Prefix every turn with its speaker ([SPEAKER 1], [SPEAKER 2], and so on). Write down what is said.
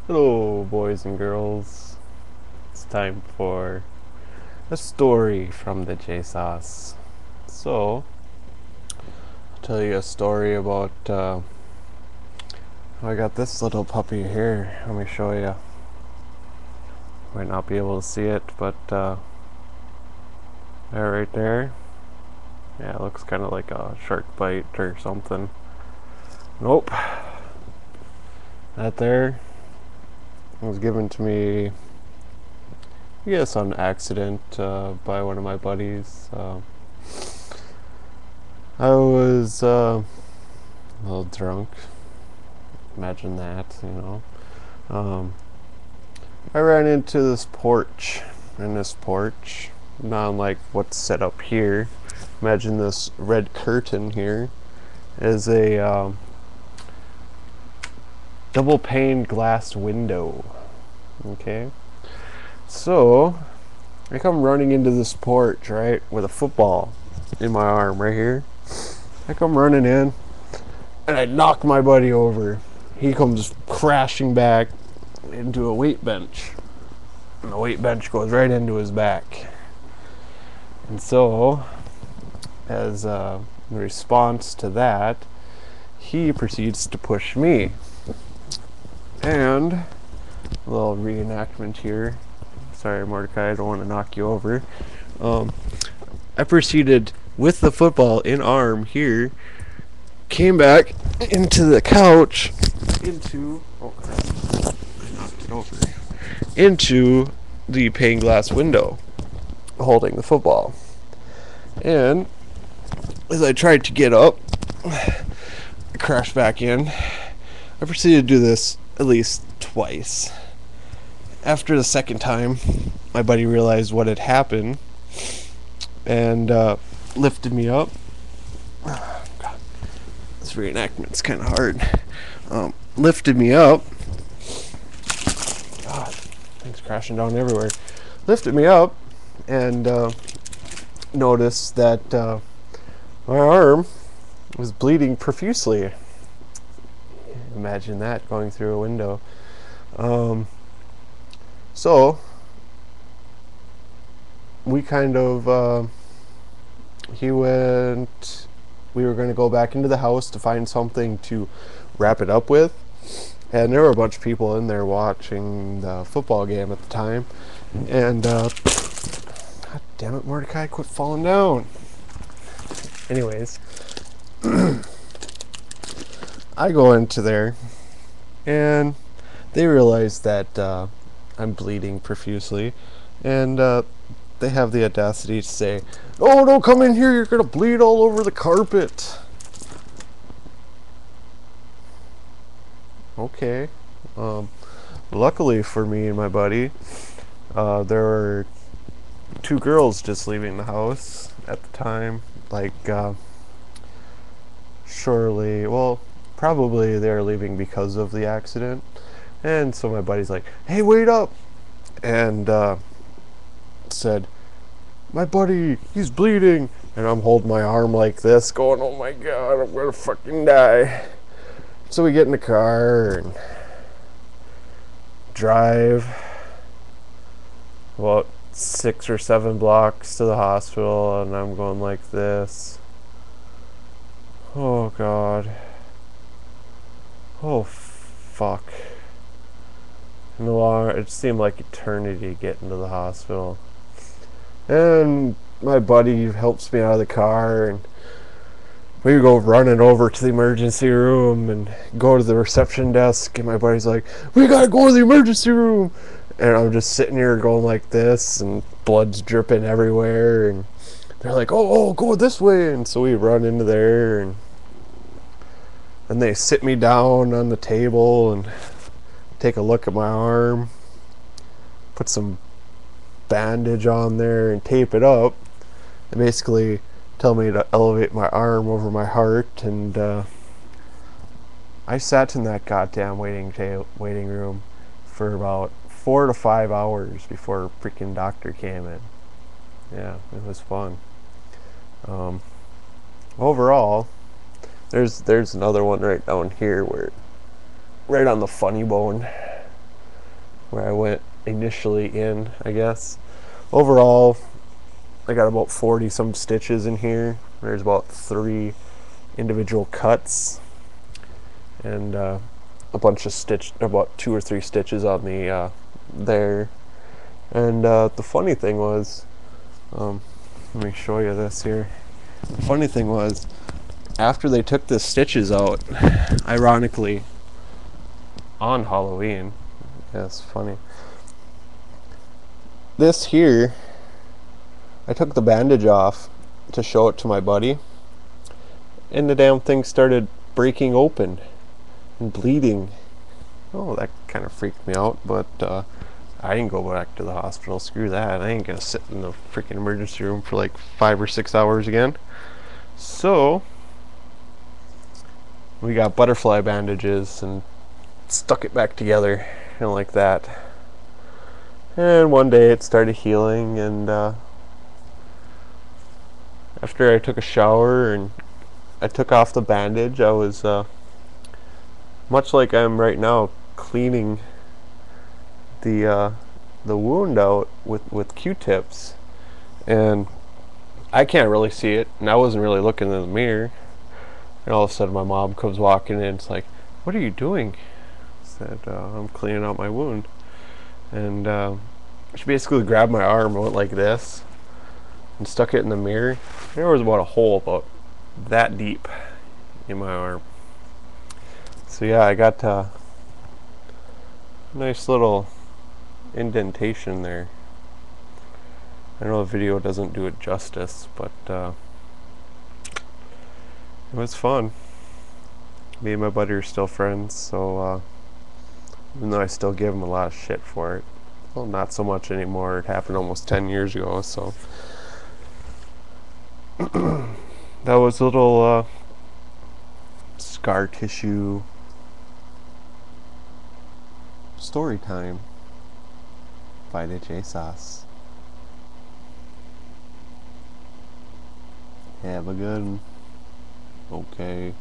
[SPEAKER 1] Hello, boys and girls. It's time for a story from the JSauce. So, I'll tell you a story about I got this little puppy here. Let me show you. Might not be able to see it, but there, right there. Yeah, it looks kind of like a shark bite or something. Nope. That there was given to me, I guess, on accident by one of my buddies. I was a little drunk. Imagine that, you know. I ran into this porch, and this porch, not unlike what's set up here. Imagine this red curtain here is a double pane glass window. Okay, so I come running into this porch, right, with a football in my arm right here. I come running in, and I knock my buddy over. He comes crashing back into a weight bench, and the weight bench goes right into his back. And so, as a response to that, he proceeds to push me. And a little reenactment here. Sorry, Mordecai, I don't want to knock you over. I proceeded with the football in arm here, came back into the couch, into into the pane glass window, holding the football. And as I tried to get up, I crashed back in. I proceeded to do this at least twice. After the second time, my buddy realized what had happened and lifted me up. God, this reenactment's kind of hard. Lifted me up. God, things crashing down everywhere. Lifted me up and noticed that my arm was bleeding profusely. Imagine that, going through a window. So we kind of we were going to go back into the house to find something to wrap it up with, and there were a bunch of people in there watching the football game at the time. And God damn it, Mordecai, quit falling down. Anyways, I go into there, and they realize that I'm bleeding profusely, and they have the audacity to say, "Oh, don't come in here, you're gonna bleed all over the carpet." Okay. Luckily for me and my buddy, there were two girls just leaving the house at the time. Like, probably they're leaving because of the accident. And so my buddy's like, "Hey, wait up!" And said, "My buddy, he's bleeding." And I'm holding my arm like this, going, "Oh my God, I'm gonna fucking die." So we get in the car and drive about 6 or 7 blocks to the hospital, and I'm going like this. Oh God. Oh fuck. It seemed like eternity getting to the hospital. And my buddy helps me out of the car, and we go running over to the emergency room and go to the reception desk, and my buddy's like, "We gotta go to the emergency room." And I'm just sitting here going like this, and blood's dripping everywhere, and they're like, "Oh, go this way." And so we run into there, and then they sit me down on the table and take a look at my arm, put some bandage on there and tape it up, and basically tell me to elevate my arm over my heart. And I sat in that goddamn waiting room for about 4 to 5 hours before a freaking doctor came in. Yeah, it was fun. Overall, there's another one right down here, where right on the funny bone. where I went initially in, I guess. Overall, I got about 40 some stitches in here. There's about 3 individual cuts and a bunch of about 2 or 3 stitches on the there. And the funny thing was, let me show you this here. The funny thing was, after they took the stitches out, ironically, on Halloween, yeah, it's funny. This here, I took the bandage off to show it to my buddy, and the damn thing started breaking open and bleeding. Oh, that kind of freaked me out, but I didn't go back to the hospital. Screw that. I ain't gonna sit in the freaking emergency room for like 5 or 6 hours again. So, we got butterfly bandages and stuck it back together, and like that. And one day it started healing, and after I took a shower and I took off the bandage, I was much like I am right now, cleaning the wound out with Q-tips, and I can't really see it, and I wasn't really looking in the mirror, and all of a sudden my mom comes walking in. It's like, "What are you doing?" I said, "I'm cleaning out my wound." And she basically grabbed my arm and went like this and stuck it in the mirror. There was about a hole about that deep in my arm. So yeah, I got a nice little indentation there. I know the video doesn't do it justice, but it was fun. Me and my buddy are still friends, so even though I still give him a lot of shit for it, well, not so much anymore. It happened almost 10 years ago, so that was a little scar tissue story time by the J Sauce. Have a good one. Okay.